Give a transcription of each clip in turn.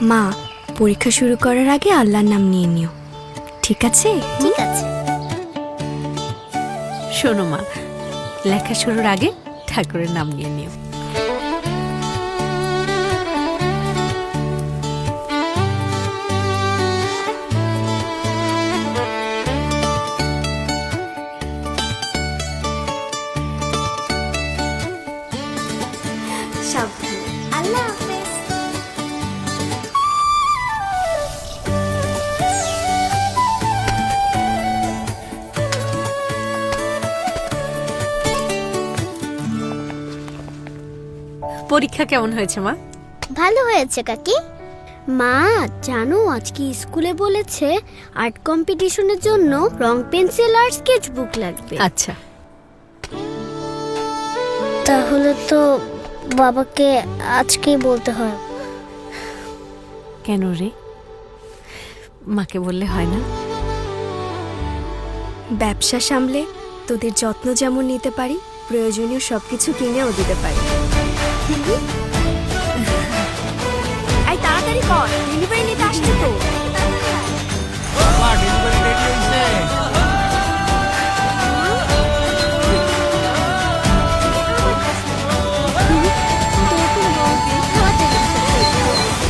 মা, পরীক্ষা শুরু করার আগে আল্লাহর নাম নিয়ে নিও, ঠিক আছে? ঠিক আছে। শোনো মা, লেখা শুরুর আগে ঠাকুরের নাম নিয়ে নিও। সাবধানে। আল্লাহ হাফেজ। পরীক্ষা কেমন হয়েছে মা? ভালো হয়েছে কাকি। মা জানো, আজকে স্কুলে বলেছে আর্ট কম্পিটিশনের জন্য রং পেন্সিল আর স্কেচ বুক লাগবে। আচ্ছা, তাহলে তো বাবাকে আজকেই বলতে হয়। কেন রে? মাকে বললে হয় না? ব্যবসা সামলে তোদের যত্ন যেমন নিতে পারি, প্রয়োজনীয় সবকিছু কিনেও দিতে পারি। এই তাড়াতাড়ি কর, ডেলিভারি নিতে আসছে তো।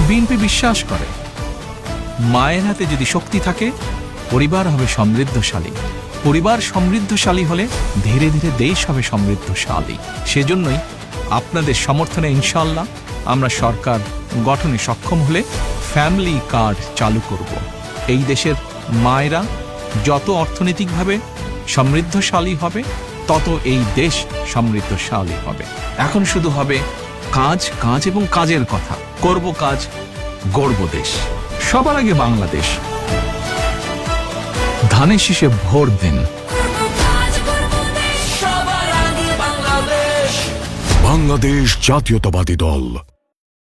বিএনপি বিশ্বাস করে মায়ের হাতে যদি শক্তি থাকে পরিবার হবে সমৃদ্ধশালী। পরিবার সমৃদ্ধশালী হলে ধীরে ধীরে দেশ হবে সমৃদ্ধশালী। সেজন্যই আপনাদের সমর্থনে ইনশাআল্লাহ আমরা সরকার গঠনে সক্ষম হলে ফ্যামিলি কার্ড চালু করব। এই দেশের মায়েরা যত অর্থনৈতিকভাবে সমৃদ্ধশালী হবে তত এই দেশ সমৃদ্ধশালী হবে। এখন শুধু হবে কাজ, কাজ এবং কাজের কথা। করব কাজ, গড়ব দেশ। সবার আগে বাংলাদেশ। ধানের শীষে ভোট দিন। বাংলাদেশ জাতীয়তাবাদী দল।